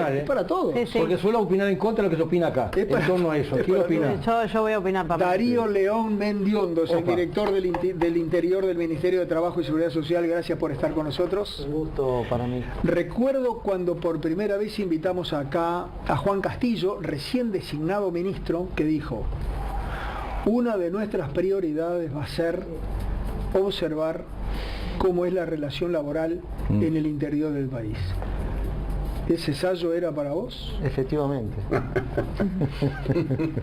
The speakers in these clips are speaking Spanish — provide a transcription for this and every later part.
opinar, es para todos. Sí, sí. Porque suelo opinar en contra de lo que se opina acá, Es para- en torno a eso. es Quiero para opinar. Yo voy a opinar para Darío León Mendiondo es el Opa. director del Interior del Ministerio de Trabajo y Seguridad Social. Gracias por estar con nosotros. Un gusto para mí. Recuerdo cuando por primera vez invitamos acá a Juan Castillo, recién designado ministro, que dijo: una de nuestras prioridades va a ser observar cómo es la relación laboral en el interior del país. ¿Ese ensayo era para vos? Efectivamente.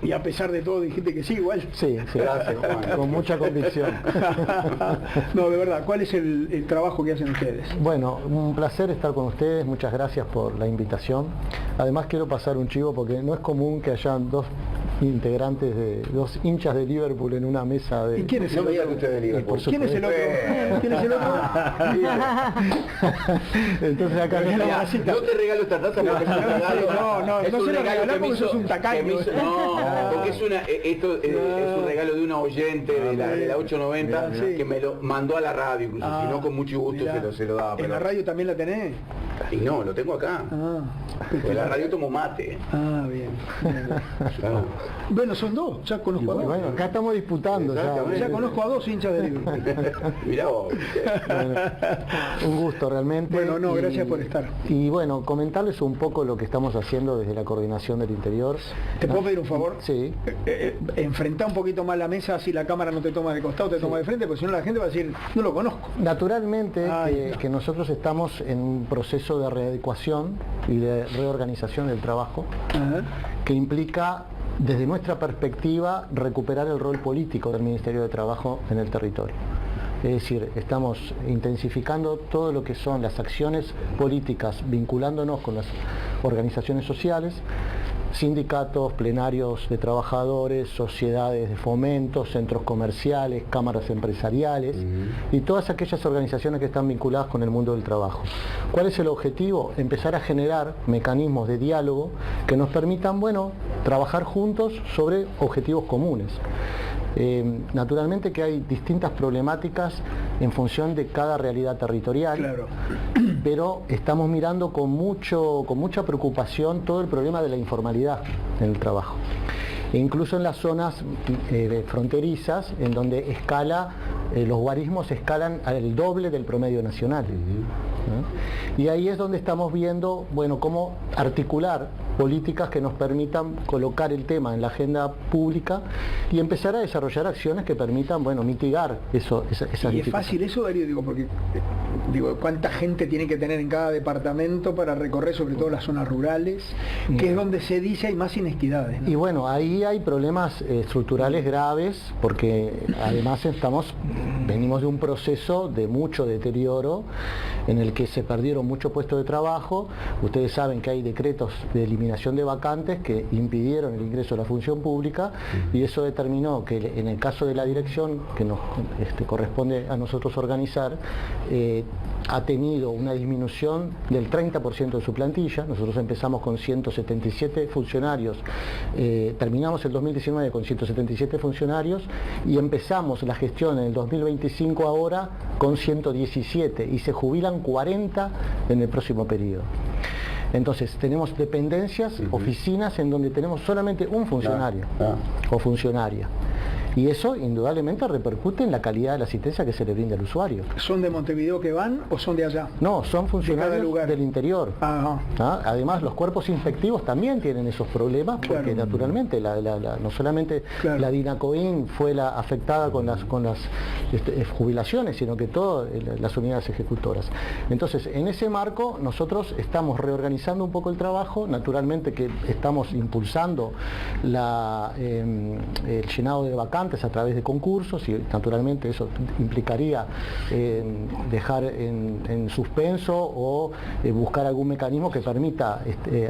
Y a pesar de todo dijiste que sí, igual. Sí, sí. Gracias, Juan. Con mucha convicción. No, de verdad, ¿cuál es el trabajo que hacen ustedes? Bueno, un placer estar con ustedes, muchas gracias por la invitación. Además quiero pasar un chivo porque no es común que hayan dos hinchas de Liverpool en una mesa de... ¿Y quién es el No me digas que otro? usted es de Liverpool. Por ¿Quién es el otro? ¿Quién es el otro? Entonces acá Pero no mira, estamos- Yo te regalo esta taza porque es un regalo. No, es no un se lo regalo regalás que me porque hizo- sos un tacaño. que me hizo- no, porque es un regalo de una oyente de la 890 Mirá, sí. que me lo mandó a la radio, incluso, si no con mucho gusto mirá. se lo daba. ¿En Pero... la radio también la tenés? Y no, lo tengo acá. En la radio tomo mate. Bien. Claro. Bueno, son dos, ya conozco a dos. Bueno, acá estamos disputando ya. Exactamente. Ya conozco a dos hinchas de Liverpool. Mirá vos. Un gusto realmente. Bueno, no, gracias por estar. Y bueno, comentarles un poco lo que estamos haciendo desde la Coordinación del Interior. ¿Te puedo pedir un favor? Sí. Enfrentá un poquito más la mesa, así la cámara no te toma de costado, te toma de frente, porque si no la gente va a decir, no lo conozco. Naturalmente Ahí está. que nosotros estamos en un proceso de readecuación y de reorganización del trabajo Ajá. que implica, desde nuestra perspectiva, recuperar el rol político del Ministerio de Trabajo en el territorio. Es decir, estamos intensificando todo lo que son las acciones políticas, vinculándonos con las organizaciones sociales, sindicatos, plenarios de trabajadores, sociedades de fomento, centros comerciales, cámaras empresariales y todas aquellas organizaciones que están vinculadas con el mundo del trabajo. ¿Cuál es el objetivo? Empezar a generar mecanismos de diálogo que nos permitan, bueno, trabajar juntos sobre objetivos comunes. Naturalmente que hay distintas problemáticas en función de cada realidad territorial, Claro. pero estamos mirando con mucha preocupación todo el problema de la informalidad en el trabajo. E incluso en las zonas fronterizas, en donde los guarismos escalan al doble del promedio nacional. ¿No? Y ahí es donde estamos viendo, bueno, cómo articular políticas que nos permitan colocar el tema en la agenda pública y empezar a desarrollar acciones que permitan, bueno, mitigar esas ¿Y es dificultades. fácil eso, Darío? Digo, porque ¿cuánta gente tiene que tener en cada departamento para recorrer, sobre todo las zonas rurales, que es donde se dice hay más inequidades, ¿no? Y bueno, ahí hay problemas estructurales graves, porque además venimos de un proceso de mucho deterioro en el que se perdieron muchos puestos de trabajo. Ustedes saben que hay decretos de eliminación de vacantes que impidieron el ingreso a la función pública y eso determinó que en el caso de la dirección, que nos corresponde a nosotros organizar, ha tenido una disminución del 30% de su plantilla. Nosotros empezamos con 177 funcionarios, terminamos el 2019 con 177 funcionarios y empezamos la gestión en el 2025 ahora con 117 y se jubilan 40 en el próximo periodo. Entonces tenemos dependencias, oficinas en donde tenemos solamente un funcionario o funcionaria. Y eso indudablemente repercute en la calidad de la asistencia que se le brinda al usuario. ¿Son de Montevideo que van o son de allá? No, son funcionarios lugar. del interior. Ajá. ¿Ah? Además, los cuerpos inspectivos también tienen esos problemas, porque Claro. naturalmente no solamente Claro. la DINACOIN fue la afectada con las jubilaciones, sino que todas las unidades ejecutoras. Entonces, en ese marco, nosotros estamos reorganizando un poco el trabajo, naturalmente que estamos impulsando el llenado de vacantes a través de concursos y naturalmente eso implicaría dejar en suspenso o buscar algún mecanismo que permita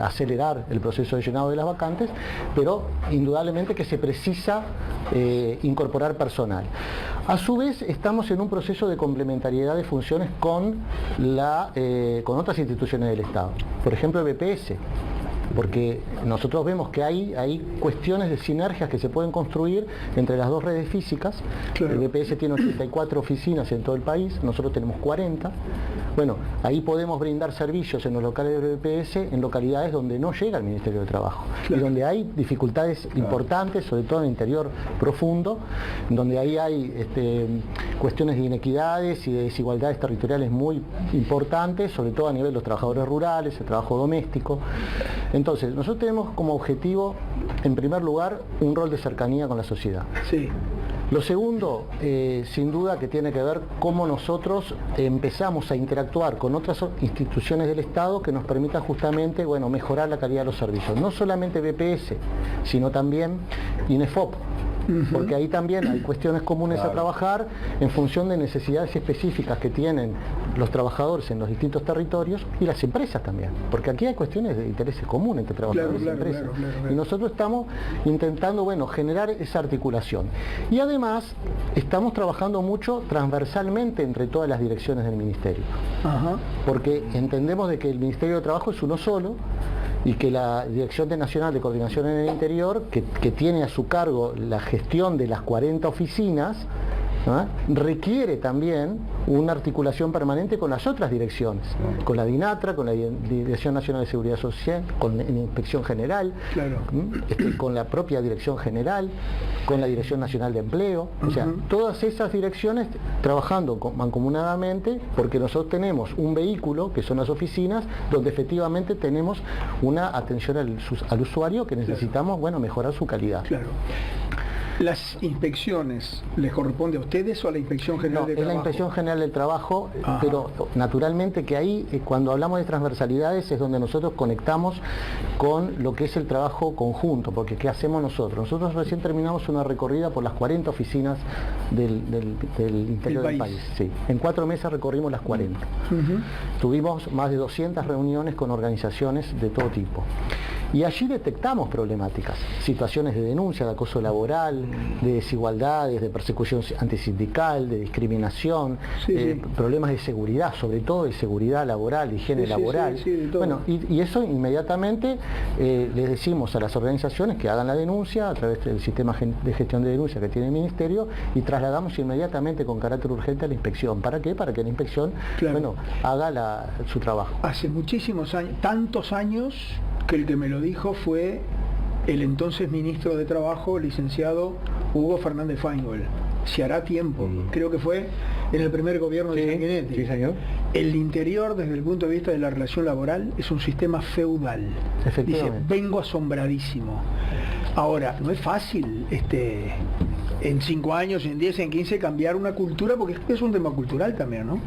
acelerar el proceso de llenado de las vacantes, pero indudablemente que se precisa incorporar personal. A su vez estamos en un proceso de complementariedad de funciones con otras instituciones del Estado, por ejemplo el BPS. porque nosotros vemos que hay cuestiones de sinergias que se pueden construir entre las dos redes físicas. Claro. El BPS tiene 84 oficinas en todo el país, nosotros tenemos 40. Bueno, ahí podemos brindar servicios en los locales del BPS en localidades donde no llega el Ministerio de Trabajo, claro, y donde hay dificultades importantes, sobre todo en el interior profundo, donde ahí hay cuestiones de inequidades y de desigualdades territoriales muy importantes, sobre todo a nivel de los trabajadores rurales, el trabajo doméstico. Entonces, nosotros tenemos como objetivo, en primer lugar, un rol de cercanía con la sociedad. Sí. Lo segundo, sin duda, que tiene que ver cómo nosotros empezamos a interactuar con otras instituciones del Estado que nos permitan justamente, bueno, mejorar la calidad de los servicios. No solamente BPS, sino también INEFOP, porque ahí también hay cuestiones comunes a trabajar en función de necesidades específicas que tienen los trabajadores en los distintos territorios y las empresas también, porque aquí hay cuestiones de intereses comunes entre trabajadores y empresas. Claro. Y nosotros estamos intentando, bueno, generar esa articulación. Y además estamos trabajando mucho transversalmente entre todas las direcciones del Ministerio, porque entendemos de que el Ministerio de Trabajo es uno solo, y que la Dirección Nacional de Coordinación en el Interior, que tiene a su cargo la gestión de las 40 oficinas, requiere también una articulación permanente con las otras direcciones, con la DINATRA, con la Dirección Nacional de Seguridad Social, con la Inspección General, claro, con la propia Dirección General, con la Dirección Nacional de Empleo, o sea, todas esas direcciones trabajando mancomunadamente, porque nosotros tenemos un vehículo, que son las oficinas, donde efectivamente tenemos una atención al usuario que necesitamos, bueno, mejorar su calidad. Claro. ¿Las inspecciones les corresponde a ustedes o a la Inspección General del Trabajo? Es la Inspección General del Trabajo, pero naturalmente que ahí, cuando hablamos de transversalidades, es donde nosotros conectamos con lo que es el trabajo conjunto, porque ¿qué hacemos nosotros? Nosotros recién terminamos una recorrida por las 40 oficinas del interior del país. Sí. En 4 meses recorrimos las 40. Tuvimos más de 200 reuniones con organizaciones de todo tipo. Y allí detectamos problemáticas, situaciones de denuncia, de acoso laboral, de desigualdades, de persecución antisindical, de discriminación, problemas de seguridad, sobre todo de seguridad laboral, higiene laboral. Bueno, y eso inmediatamente les decimos a las organizaciones que hagan la denuncia a través del sistema de gestión de denuncia que tiene el Ministerio, y trasladamos inmediatamente con carácter urgente a la inspección. ¿Para qué? Para que la inspección, bueno, haga su trabajo. Hace muchísimos años, tantos años, que el que me lo dijo fue el entonces ministro de Trabajo, licenciado Hugo Fernández Feingold. Se hará tiempo, creo que fue en el primer gobierno de Sanguinetti. Sí, señor. El interior, desde el punto de vista de la relación laboral, es un sistema feudal. Dice, vengo asombradísimo. Ahora, no es fácil en 5 años, en 10, en 15 cambiar una cultura, porque es un tema cultural también, ¿no?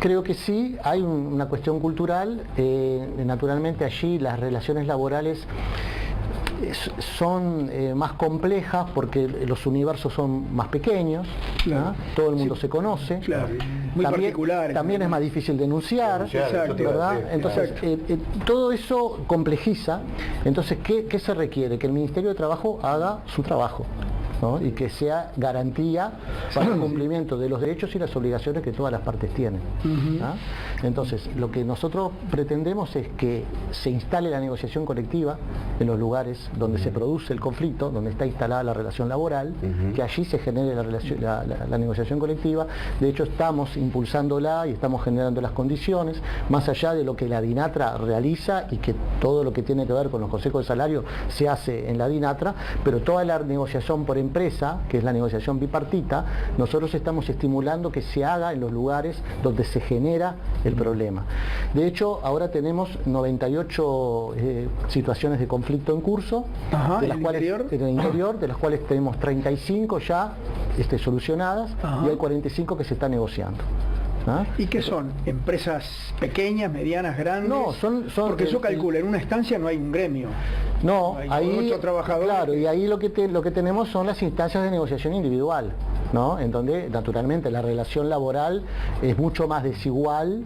Creo que sí, hay una cuestión cultural. Naturalmente allí las relaciones laborales son más complejas porque los universos son más pequeños, claro, todo el mundo se conoce, claro, muy particular. También es más difícil denunciar, ¿verdad? Entonces, todo eso complejiza. Entonces, ¿qué se requiere? Que el Ministerio de Trabajo haga su trabajo, ¿no? Y que sea garantía para el cumplimiento de los derechos y las obligaciones que todas las partes tienen. Entonces, lo que nosotros pretendemos es que se instale la negociación colectiva en los lugares donde se produce el conflicto, donde está instalada la relación laboral, que allí se genere la negociación colectiva. De hecho, estamos impulsándola y estamos generando las condiciones, más allá de lo que la DINATRA realiza, y que todo lo que tiene que ver con los consejos de salario se hace en la DINATRA, pero toda la negociación por empresa, que es la negociación bipartita, nosotros estamos estimulando que se haga en los lugares donde se genera el problema. De hecho, ahora tenemos 98 situaciones de conflicto en curso, de las cuales, en el interior, de las cuales tenemos 35 ya solucionadas, y hay 45 que se está negociando. ¿Y qué son? ¿Empresas pequeñas, medianas, grandes? No, son porque yo calculo, en una estancia no hay un gremio. No, hay 8 trabajadores. Claro, y ahí lo que tenemos son las instancias de negociación individual, ¿no? En donde naturalmente la relación laboral es mucho más desigual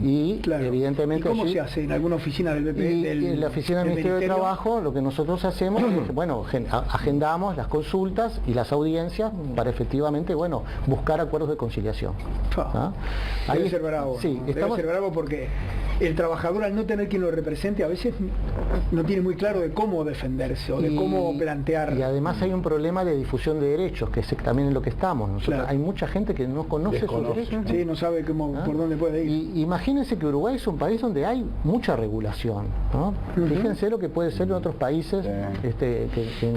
Y Claro. evidentemente ¿Y cómo allí- se hace en alguna oficina del BP? y del, en la oficina del Ministerio de Trabajo lo que nosotros hacemos es, bueno, agendamos las consultas y las audiencias para efectivamente, bueno, buscar acuerdos de conciliación. ¿Ah? Debe Ahí- ser bravo. Sí, ¿No? Debe estamos, ser bravo porque el trabajador, al no tener quien lo represente, a veces no tiene muy claro de cómo defenderse o de cómo plantear. Y además hay un problema de difusión de derechos, que es también en lo que estamos. Nosotros, Claro. Hay mucha gente que no conoce sus Desconoce. derechos. Sí, no sabe cómo, ¿Ah? por dónde puede ir. Y imagínense que Uruguay es un país donde hay mucha regulación, ¿no? Fíjense lo que puede ser en otros países,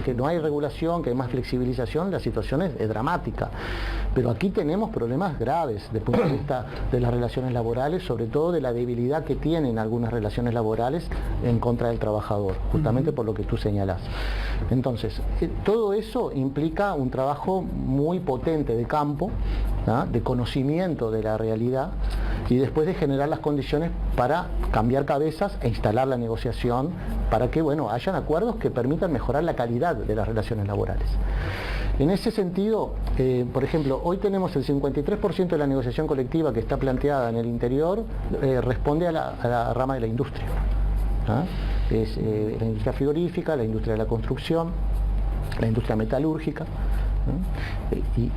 que no hay regulación, que hay más flexibilización, la situación es dramática. Pero aquí tenemos problemas graves desde el punto de vista de las relaciones laborales, sobre todo de la debilidad que tienen algunas relaciones laborales en contra del trabajador, justamente por lo que tú señalás. Entonces, todo eso implica un trabajo muy potente de campo, ¿ah? De conocimiento de la realidad y después de generar las condiciones para cambiar cabezas e instalar la negociación para que, bueno, hayan acuerdos que permitan mejorar la calidad de las relaciones laborales. En ese sentido, por ejemplo, hoy tenemos el 53% de la negociación colectiva que está planteada en el interior, responde a la rama de la industria. ¿Ah? Es la industria frigorífica, la industria de la construcción, la industria metalúrgica. Y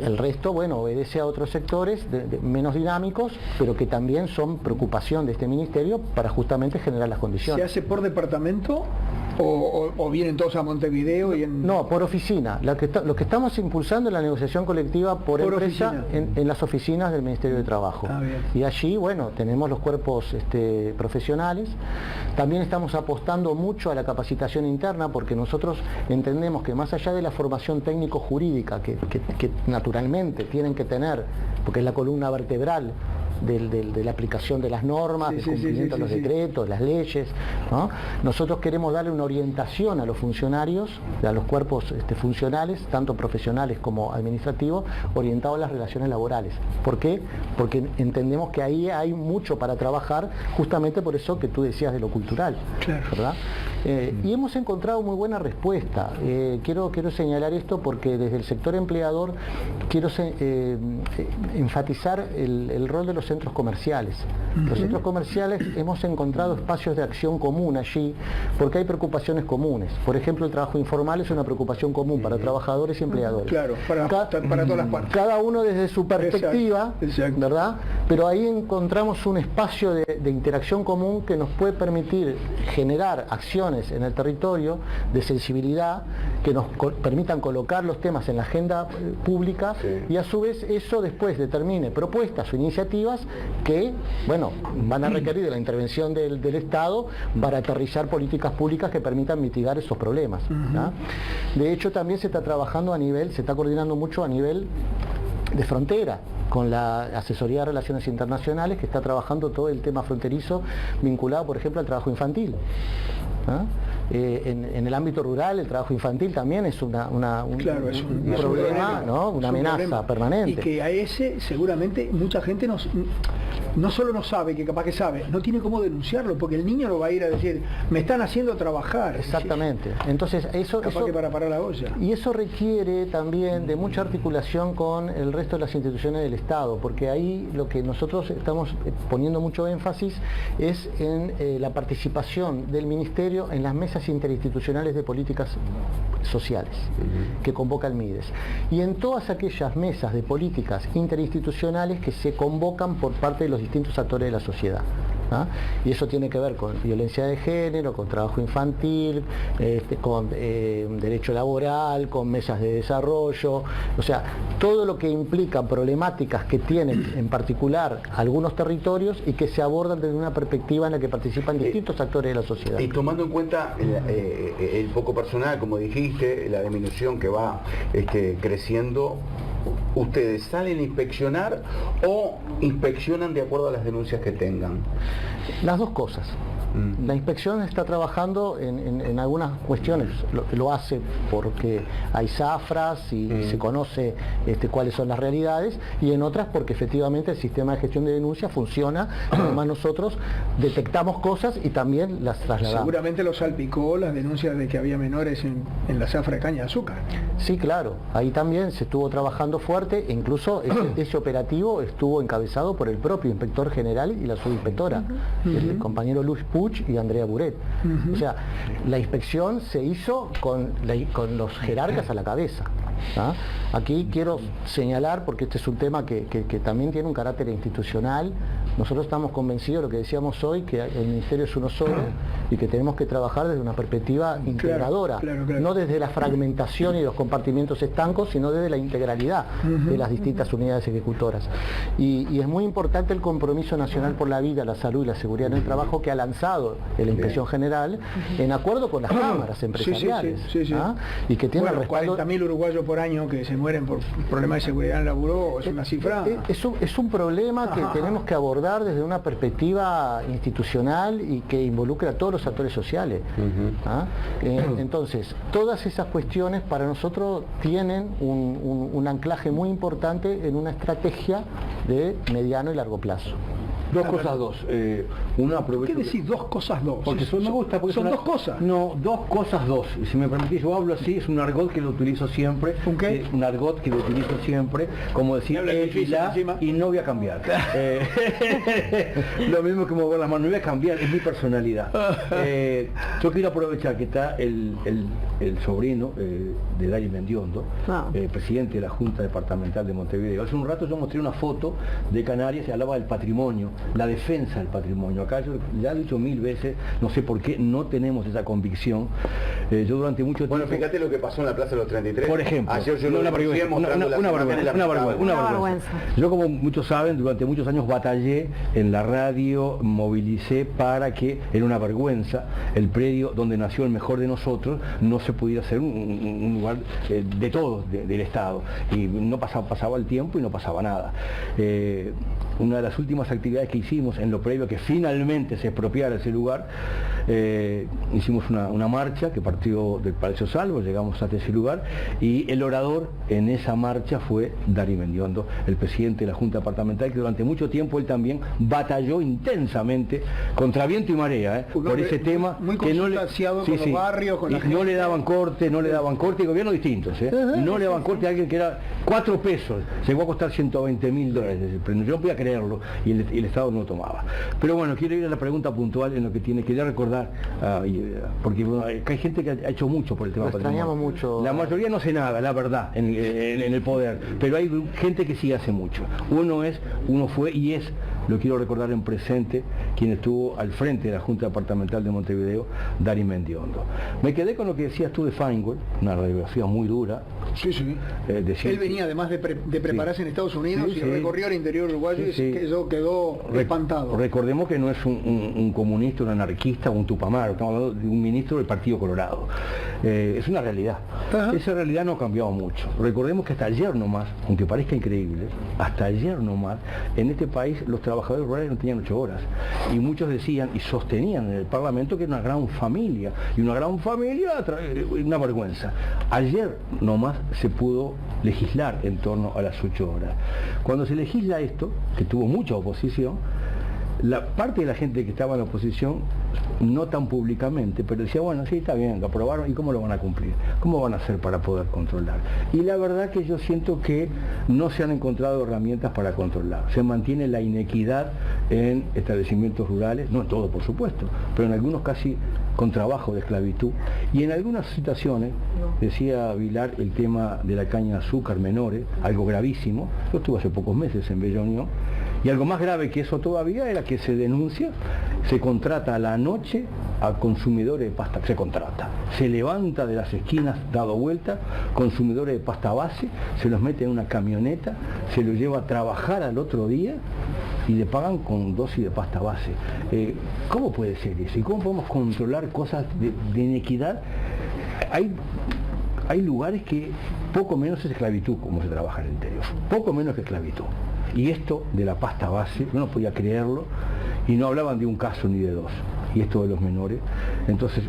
el resto, bueno, obedece a otros sectores menos dinámicos, pero que también son preocupación de este ministerio para justamente generar las ¿Se condiciones. hace por departamento o vienen todos a Montevideo y en... No, por oficina. Lo que estamos impulsando es la negociación colectiva por empresa en las oficinas del Ministerio de Trabajo. Ah, bien. Y allí, bueno, tenemos los cuerpos profesionales. También estamos apostando mucho a la capacitación interna porque nosotros entendemos que más allá de la formación técnico-jurídica que naturalmente tienen que tener, porque es la columna vertebral de la aplicación de las normas, del cumplimiento de los decretos, las leyes, ¿no? Nosotros queremos darle una orientación a los funcionarios, a los cuerpos funcionales, tanto profesionales como administrativos, orientados a las relaciones laborales. ¿Por qué? Porque entendemos que ahí hay mucho para trabajar, justamente por eso que tú decías de lo cultural, Claro. ¿verdad? Y hemos encontrado muy buena respuesta. Quiero señalar esto porque desde el sector empleador quiero enfatizar el rol de los centros comerciales. Los centros comerciales hemos encontrado espacios de acción común allí porque hay preocupaciones comunes. Por ejemplo, el trabajo informal es una preocupación común para trabajadores y empleadores. Claro, para todas las partes. Cada uno desde su perspectiva, Exacto. ¿verdad? Pero ahí encontramos un espacio de interacción común que nos puede permitir generar acciones en el territorio de sensibilidad que nos permitan colocar los temas en la agenda pública y a su vez eso después determine propuestas o iniciativas que, bueno, van a requerir de la intervención del Estado para aterrizar políticas públicas que permitan mitigar esos problemas. ¿Ah? De hecho, también se está trabajando se está coordinando mucho a nivel de frontera, con la Asesoría de Relaciones Internacionales que está trabajando todo el tema fronterizo vinculado, por ejemplo, al trabajo infantil. ¿Ah? En el ámbito rural el trabajo infantil también es un problema, ¿no? Una amenaza permanente. Y que a ese seguramente mucha gente no solo no sabe, que capaz que sabe, no tiene cómo denunciarlo, porque el niño lo va a ir a decir, me están haciendo trabajar. Exactamente. Entonces eso que para parar la olla. Y eso requiere también de mucha articulación con el resto de las instituciones del Estado, porque ahí lo que nosotros estamos poniendo mucho énfasis es en la participación del Ministerio en las mesas interinstitucionales de políticas sociales que convoca el MIDES y en todas aquellas mesas de políticas interinstitucionales que se convocan por parte de los distintos actores de la sociedad. ¿Ah? Y eso tiene que ver con violencia de género, con trabajo infantil, con derecho laboral, con mesas de desarrollo, o sea, todo lo que implica problemáticas que tienen en particular algunos territorios y que se abordan desde una perspectiva en la que participan distintos actores de la sociedad. Y tomando en cuenta el foco personal, como dijiste, la disminución que va creciendo, ¿ustedes salen a inspeccionar o inspeccionan de acuerdo a las denuncias que tengan? Las dos cosas. La inspección está trabajando en algunas cuestiones, lo hace porque hay zafras y se conoce cuáles son las realidades, y en otras porque efectivamente el sistema de gestión de denuncias funciona, además nosotros detectamos cosas y también las trasladamos. Seguramente lo salpicó las denuncias de que había menores en la zafra de caña de azúcar. Sí, claro, ahí también se estuvo trabajando fuerte, e incluso ese operativo estuvo encabezado por el propio inspector general y la subinspectora, el compañero Luis Puig y Andrea Buret. O sea, la inspección se hizo con los jerarcas a la cabeza. ¿Ah? Aquí quiero señalar, porque este es un tema que también tiene un carácter institucional. Nosotros estamos convencidos, lo que decíamos hoy, que el Ministerio es uno solo y que tenemos que trabajar desde una perspectiva integradora, claro. No desde la fragmentación y los compartimientos estancos, sino desde la integralidad de las distintas unidades ejecutoras. Y es muy importante el compromiso nacional por la vida, la salud y la seguridad en el trabajo que ha lanzado la Inspección General en acuerdo con las cámaras empresariales. Sí. ¿Ah? Y que tiene el respaldo. 40.000 uruguayos por año que se mueren por problemas de seguridad en el laburo, es una cifra. Es un problema que tenemos que abordar desde una perspectiva institucional y que involucre a todos los actores sociales. ¿Ah? Entonces, todas esas cuestiones para nosotros tienen un anclaje muy importante en una estrategia de mediano y largo plazo. Dos cosas dos. Una aprovecho. ¿Qué decís dos cosas dos? Porque me gusta, porque son dos cosas. No, dos cosas dos. Si me permitís, yo hablo así, es un argot que lo utilizo siempre. ¿Un qué? Un argot que lo utilizo siempre, como decir él y la, y no voy a cambiar. Lo mismo que mover las manos, no voy a cambiar, es mi personalidad. Yo quiero aprovechar que está el sobrino de Dari Mendiondo, presidente de la Junta Departamental de Montevideo. Hace un rato yo mostré una foto de Canarias y hablaba del patrimonio, la defensa del patrimonio. Acá yo ya he dicho 1000 veces, no sé por qué no tenemos esa convicción. Yo durante mucho tiempo... Bueno, fíjate lo que pasó en la Plaza de los 33. Por ejemplo, ayer yo una vergüenza. Yo, como muchos saben, durante muchos años batallé en la radio, movilicé para que, era una vergüenza, el predio donde nació el mejor de nosotros no se pudiera hacer un lugar de todos, del Estado. Y no pasaba el tiempo y no pasaba nada. Una de las últimas actividades que hicimos en lo previo a que finalmente se expropiara ese lugar, hicimos una marcha que partió del Palacio Salvo, llegamos hasta ese lugar, y el orador en esa marcha fue Dari Mendiondo, el presidente de la Junta Departamental, que durante mucho tiempo él también batalló intensamente contra viento y marea, por ese tema. Muy que no le, con los barrios, con la gente. No le daban corte, y gobiernos distintos, no le daban corte a alguien que era 4 pesos, llegó a costar $120.000, pero yo no podía creerlo, y el Estado no tomaba. Pero bueno, quiero ir a la pregunta puntual en lo que quería recordar, porque hay gente que ha hecho mucho por el tema Lo extrañamos mucho. La mayoría no hace nada, la verdad, en el poder, pero hay gente que sí hace mucho. Uno fue y es, lo quiero recordar en presente, quien estuvo al frente de la Junta Departamental de Montevideo, Dari Mendiondo. Me quedé con lo que decías tú de Feingold, una radiografía muy dura. Sí. Él venía además de prepararse en Estados Unidos y recorrió el interior uruguayo y quedó espantado. Recordemos que no es un comunista, un anarquista o un tupamaro, estamos hablando de un ministro del Partido Colorado. Es una realidad. Esa realidad no ha cambiado mucho. Recordemos que hasta ayer nomás, aunque parezca increíble, hasta ayer nomás, en este país los trabajadores rurales no tenían 8 horas. Y muchos decían y sostenían en el Parlamento que era una gran familia. Y una gran familia, una vergüenza. Ayer nomás se pudo legislar en torno a las 8 horas. Cuando se legisla esto, que tuvo mucha oposición, la parte de la gente que estaba en la oposición, no tan públicamente, pero decía, bueno, sí, está bien, lo aprobaron, ¿y cómo lo van a cumplir? ¿Cómo van a hacer para poder controlar? Y la verdad que yo siento que no se han encontrado herramientas para controlar. Se mantiene la inequidad en establecimientos rurales, no en todo, por supuesto, pero en algunos casi con trabajo de esclavitud. Y en algunas situaciones, decía Vilar, el tema de la caña de azúcar menores, algo gravísimo. Yo estuve hace pocos meses en Bella Unión, y algo más grave que eso todavía era que se denuncia, se contrata a la noche a consumidores de pasta, se levanta de las esquinas dado vuelta, consumidores de pasta base, se los mete en una camioneta, se los lleva a trabajar al otro día y le pagan con dosis de pasta base. ¿Cómo puede ser eso? ¿Y cómo podemos controlar cosas de inequidad? Hay lugares que poco menos es esclavitud como se trabaja en el interior, poco menos que esclavitud. Y esto de la pasta base, yo no podía creerlo, y no hablaban de un caso ni de dos. y esto de los menores. Entonces,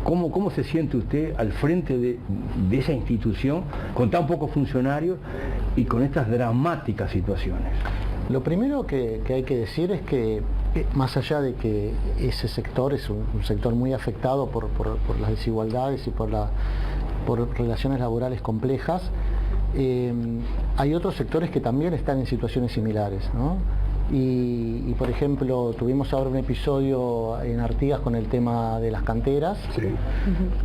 ¿cómo se siente usted al frente de esa institución con tan pocos funcionarios y con estas dramáticas situaciones? Lo primero que hay que decir es que, más allá de que ese sector es un sector muy afectado por las desigualdades y por relaciones laborales complejas, hay otros sectores que también están en situaciones similares, ¿no? Y por ejemplo, tuvimos ahora un episodio en Artigas con el tema de las canteras, Sí.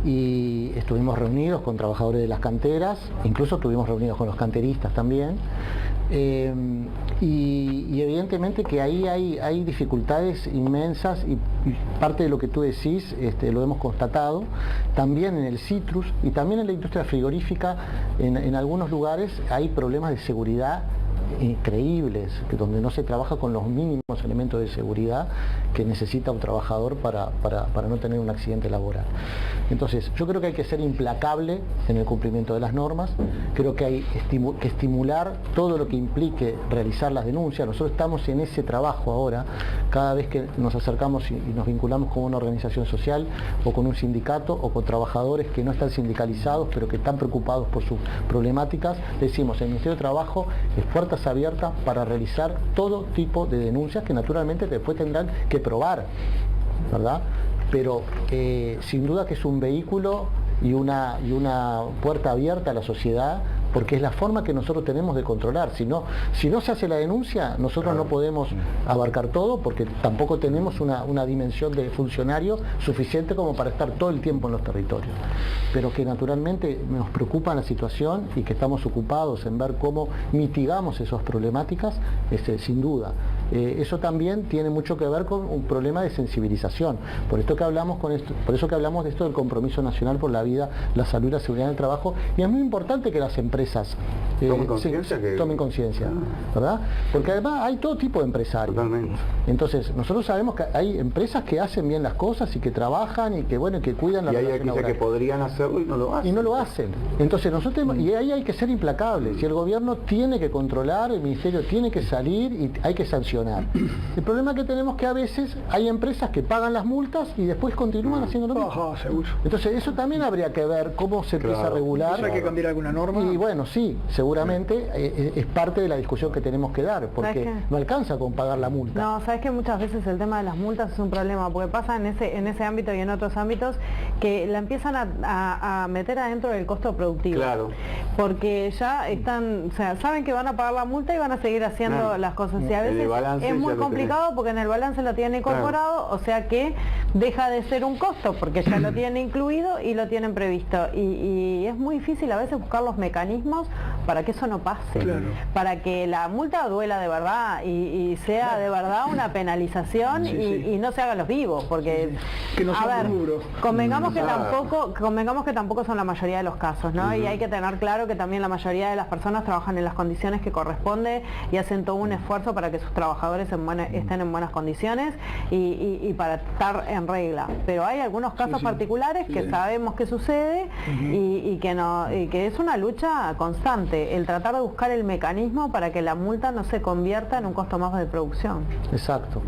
y estuvimos reunidos con trabajadores de las canteras, incluso estuvimos reunidos con los canteristas también, y evidentemente que ahí hay dificultades inmensas, y parte de lo que tú decís lo hemos constatado también en el citrus y también en la industria frigorífica. En algunos lugares hay problemas de seguridad increíbles, donde no se trabaja con los mínimos elementos de seguridad que necesita un trabajador para no tener un accidente laboral. Entonces, yo creo que hay que ser implacable en el cumplimiento de las normas, creo que hay que estimular todo lo que implique realizar las denuncias. Nosotros estamos en ese trabajo ahora, cada vez que nos acercamos y nos vinculamos con una organización social o con un sindicato o con trabajadores que no están sindicalizados pero que están preocupados por sus problemáticas, decimos, el Ministerio de Trabajo es puertas abiertas para realizar todo tipo de denuncias que naturalmente después tendrán que probar, ¿verdad? Pero sin duda que es un vehículo y una puerta abierta a la sociedad, porque es la forma que nosotros tenemos de controlar. Si no se hace la denuncia, nosotros no podemos abarcar todo, porque tampoco tenemos una dimensión de funcionario suficiente como para estar todo el tiempo en los territorios. Pero que naturalmente nos preocupa la situación y que estamos ocupados en ver cómo mitigamos esas problemáticas, sin duda. Eso también tiene mucho que ver con un problema de sensibilización. Por eso que hablamos de esto del compromiso nacional por la vida, la salud y la seguridad en el trabajo, y es muy importante que las empresas tomen conciencia, ¿verdad? Porque además hay todo tipo de empresarios. Totalmente. Entonces, nosotros sabemos que hay empresas que hacen bien las cosas y que trabajan y que cuidan la relación laboral. Y hay aquellas que podrían hacerlo y no lo hacen. Y no lo hacen. Entonces y ahí hay que ser implacables. Si el gobierno tiene que controlar, el ministerio tiene que salir y hay que sancionar. El problema que tenemos es que a veces hay empresas que pagan las multas y después continúan haciendo lo mismo. Seguro. Entonces eso también habría que ver cómo se empieza a regular. ¿Hay que cambiar alguna norma? Y bueno, sí, seguramente es parte de la discusión que tenemos que dar, porque no alcanza con pagar la multa. No, sabes que muchas veces el tema de las multas es un problema, porque pasa en ese ámbito y en otros ámbitos que la empiezan a meter adentro del costo productivo. Claro. Porque ya están, o sea, saben que van a pagar la multa y van a seguir haciendo las cosas. Y a veces es muy complicado porque en el balance lo tienen incorporado, o sea que deja de ser un costo porque ya lo tienen incluido y lo tienen previsto. Y es muy difícil a veces buscar los mecanismos para que eso no pase, para que la multa duela de verdad y sea de verdad una penalización y no se hagan los vivos, porque que no sea duro. Convengamos que tampoco son la mayoría de los casos, ¿no? Y hay que tener claro que también la mayoría de las personas trabajan en las condiciones que corresponde y hacen todo un esfuerzo para que sus trabajadores estén en buenas condiciones y para estar en regla. Pero hay algunos casos particulares que sabemos que sucede y que es una lucha constante, el tratar de buscar el mecanismo para que la multa no se convierta en un costo más de producción. Exacto.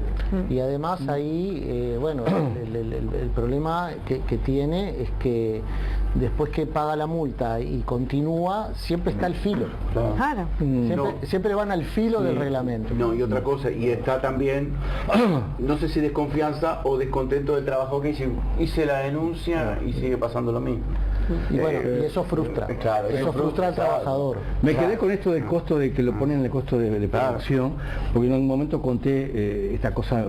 Y además ahí, el problema que tiene es que después que paga la multa y continúa, siempre está al filo. Claro. Siempre van al filo del reglamento. No, y otra cosa, y está también, no sé si desconfianza o descontento del trabajador que dice, hice la denuncia y sigue pasando lo mismo. Y bueno, y eso frustra. Claro, eso frustra al trabajador. Me quedé con esto del costo de que lo ponen en el costo de producción, porque en un momento conté esta cosa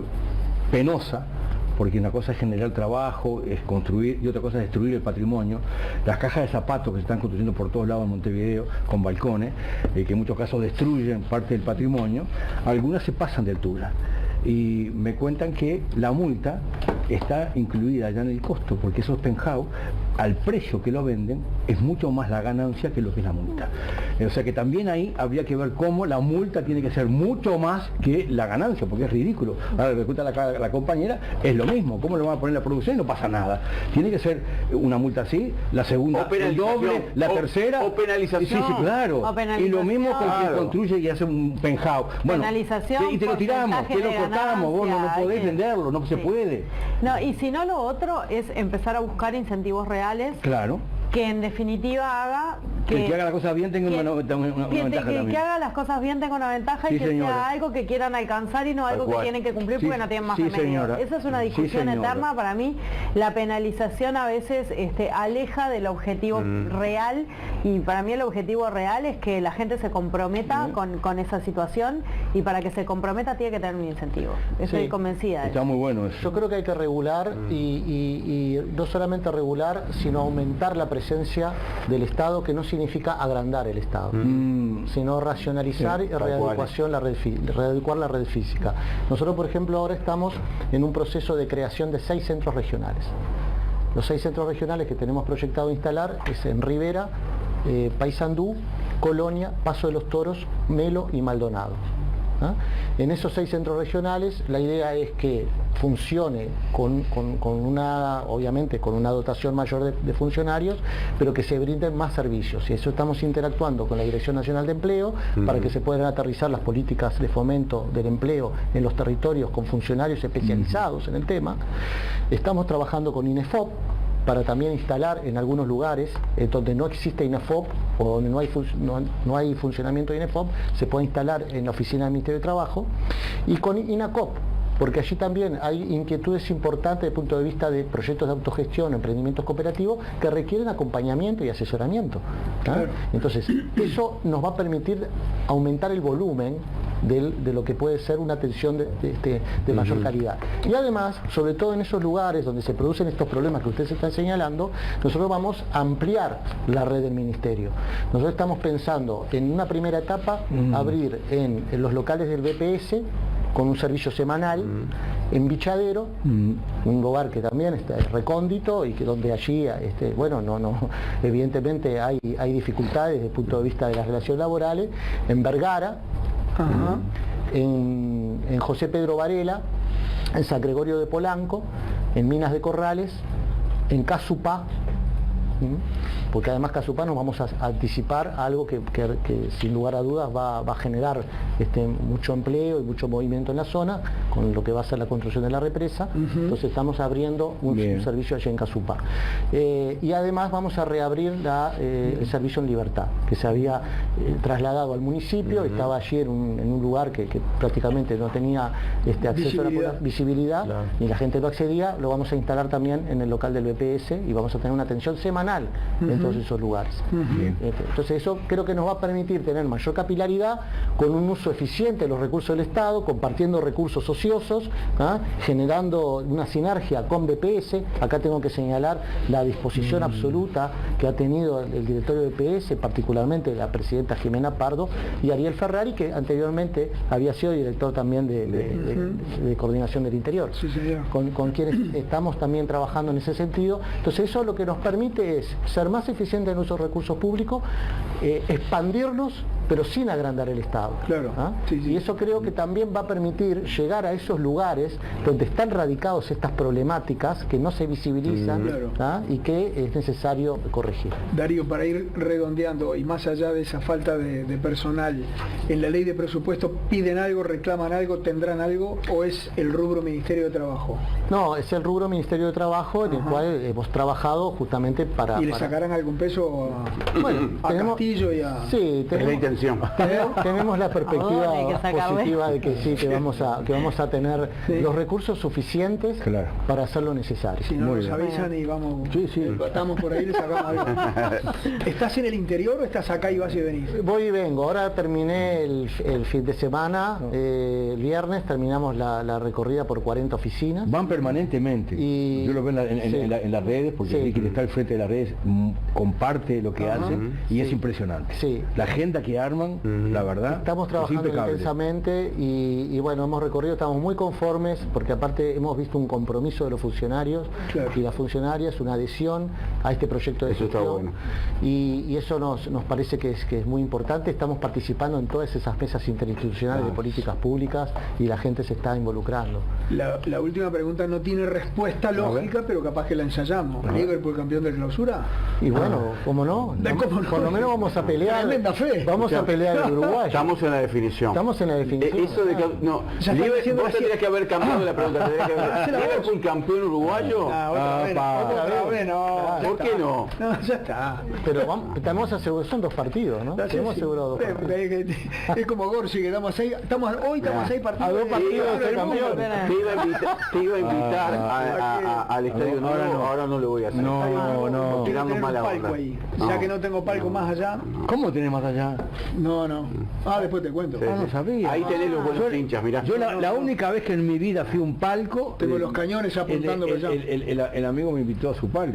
penosa, porque una cosa es generar trabajo, es construir, y otra cosa es destruir el patrimonio. Las cajas de zapatos que se están construyendo por todos lados en Montevideo, con balcones, que en muchos casos destruyen parte del patrimonio, algunas se pasan de altura. Y me cuentan que la multa está incluida ya en el costo, porque esos penthouse, al precio que lo venden, es mucho más la ganancia que lo que es la multa. O sea que también ahí habría que ver cómo la multa tiene que ser mucho más que la ganancia, porque es ridículo. Ahora le cuenta la compañera, es lo mismo, ¿cómo le van a poner la producción y no pasa nada? Tiene que ser una multa así, la segunda el doble, la tercera... O penalización. Sí, claro. Y lo mismo con quien construye y hace un penthouse. Bueno, penalización, y te lo tiramos, te lo cortamos, vos no podés venderlo, no se puede. No, y si no, lo otro es empezar a buscar incentivos reales. Claro. Que en definitiva haga que el que haga las cosas bien tenga una ventaja también. Que haga las cosas bien tenga una ventaja, sí, y que señora, sea algo que quieran alcanzar y no algo que tienen que cumplir porque no tienen más remedio. Señora. Esa es una discusión eterna. Para mí la penalización a veces aleja del objetivo real, y para mí el objetivo real es que la gente se comprometa con esa situación, y para que se comprometa tiene que tener un incentivo. Estoy convencida de eso. Está muy bueno eso. Yo creo que hay que regular y no solamente regular, sino aumentar la presencia del Estado, que no significa agrandar el Estado, sino racionalizar y readecuar la red física. Nosotros, por ejemplo, ahora estamos en un proceso de creación de 6 centros regionales. Los 6 centros regionales que tenemos proyectado instalar es en Rivera, Paysandú, Colonia, Paso de los Toros, Melo y Maldonado. En esos 6 centros regionales la idea es que funcione obviamente con una dotación mayor de funcionarios, pero que se brinden más servicios, y eso estamos interactuando con la Dirección Nacional de Empleo para que se puedan aterrizar las políticas de fomento del empleo en los territorios con funcionarios especializados en el tema. Estamos trabajando con INEFOP para también instalar en algunos lugares donde no existe INEFOP o donde no hay funcionamiento de INEFOP, se puede instalar en la oficina del Ministerio de Trabajo, y con INACOP, porque allí también hay inquietudes importantes desde el punto de vista de proyectos de autogestión, emprendimientos cooperativos que requieren acompañamiento y asesoramiento. Claro. Entonces, eso nos va a permitir aumentar el volumen de lo que puede ser una atención de mayor calidad. Y además, sobre todo en esos lugares donde se producen estos problemas que ustedes están señalando, nosotros vamos a ampliar la red del Ministerio. Nosotros estamos pensando en una primera etapa abrir en los locales del BPS con un servicio semanal en Bichadero, un lugar que también es recóndito y que donde allí, evidentemente hay dificultades desde el punto de vista de las relaciones laborales, en Vergara, en José Pedro Varela, en San Gregorio de Polanco, en Minas de Corrales, en Casupá, porque además Casupá nos vamos a anticipar a algo que sin lugar a dudas va a generar mucho empleo y mucho movimiento en la zona, con lo que va a ser la construcción de la represa. Entonces estamos abriendo un servicio allí en Casupá. Y además vamos a reabrir el servicio en Libertad, que se había trasladado al municipio, estaba allí en un lugar que prácticamente no tenía acceso a la visibilidad, y la gente no accedía. Lo vamos a instalar también en el local del BPS y vamos a tener una atención semanal en todos esos lugares. Entonces eso creo que nos va a permitir tener mayor capilaridad, con un uso eficiente de los recursos del Estado, compartiendo recursos ociosos, generando una sinergia con BPS. Acá tengo que señalar la disposición absoluta que ha tenido el directorio de BPS, particularmente la presidenta Jimena Pardo y Ariel Ferrari, que anteriormente había sido director también de Coordinación del Interior, con quienes estamos también trabajando en ese sentido. Entonces eso lo que nos permite es ser más eficientes en nuestros recursos públicos, expandirnos, pero sin agrandar el Estado. Claro. Y eso creo que también va a permitir llegar a esos lugares donde están radicados estas problemáticas que no se visibilizan y que es necesario corregir. Darío, para ir redondeando, y más allá de esa falta de personal, ¿en la ley de presupuesto piden algo, reclaman algo, tendrán algo, o es el rubro Ministerio de Trabajo? No, es el rubro Ministerio de Trabajo, en el cual hemos trabajado justamente para... ¿Y le sacarán algún peso a Castillo y a...? Sí, tenemos la perspectiva positiva de que sí, que vamos a tener los recursos suficientes para hacer lo necesario. Si no nos avisan y vamos, estamos por ahí, le sacamos algo. ¿Estás en el interior o estás acá y vas y venís? Voy y vengo. Ahora terminé el fin de semana, el viernes terminamos la recorrida por 40 oficinas. Van permanentemente. Y yo lo veo en las redes, porque el que está al frente de las redes comparte lo que hacen y es impresionante. La agenda que arman, la verdad, estamos trabajando intensamente y bueno, hemos recorrido, estamos muy conformes, porque aparte hemos visto un compromiso de los funcionarios y las funcionarias, una adhesión a este proyecto de Eso está gestión. bueno. Y eso nos parece que es muy importante. Estamos participando en todas esas mesas interinstitucionales de políticas públicas y la gente se está involucrando. La última pregunta no tiene respuesta lógica, pero capaz que la ensayamos. ¿Liverpool campeón de clausura? Y bueno, ¿cómo no? ¿Cómo no? Por lo menos vamos a pelear. Tremenda fe. Vamos a pelear el Uruguay. Estamos en la definición. Estamos en la definición. Eso de no, Ya está diciendo vos así. tendrías que haber cambiado la pregunta. Tendrías que haber, ¿Liverpool campeón uruguayo? Otra vez no. ¿Por qué no? No, ya está. Pero tenemos asegurado, son 2 partidos, ¿no? Tenemos asegurado 2 partidos. Es como Gorsi, que estamos hoy estamos a 6 partidos. A 2 partidos de ser campeón. Te iba a invitar al estadio nuevo, ahora no lo voy a hacer. No. Tirando Tener un mala palco onda. ahí. Ya que no tengo palco más allá. ¿Cómo tenés más allá? No. Después te cuento. No sabía. Ahí tenés los buenos hinchas, mirá. Yo la única vez que en mi vida fui a un palco... Tengo los cañones apuntando para allá. El amigo me invitó a su palco.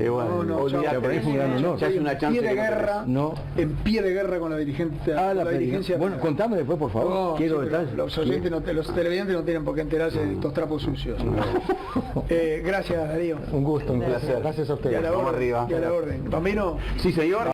Olvidate, para mí fue un gran honor. ya es una chance Pie de que no guerra, No. en pie de guerra con la dirigencia. La dirigencia. Bueno, contame después, por favor. No, Quiero sí, pero detalles. los oyentes, los televidentes no tienen por qué enterarse de estos trapos sucios. Gracias, Darío. Un gusto, un placer. Gracias a Y ustedes. a la Vamos orden. arriba. Y a la orden. Bambino. Sí, señor.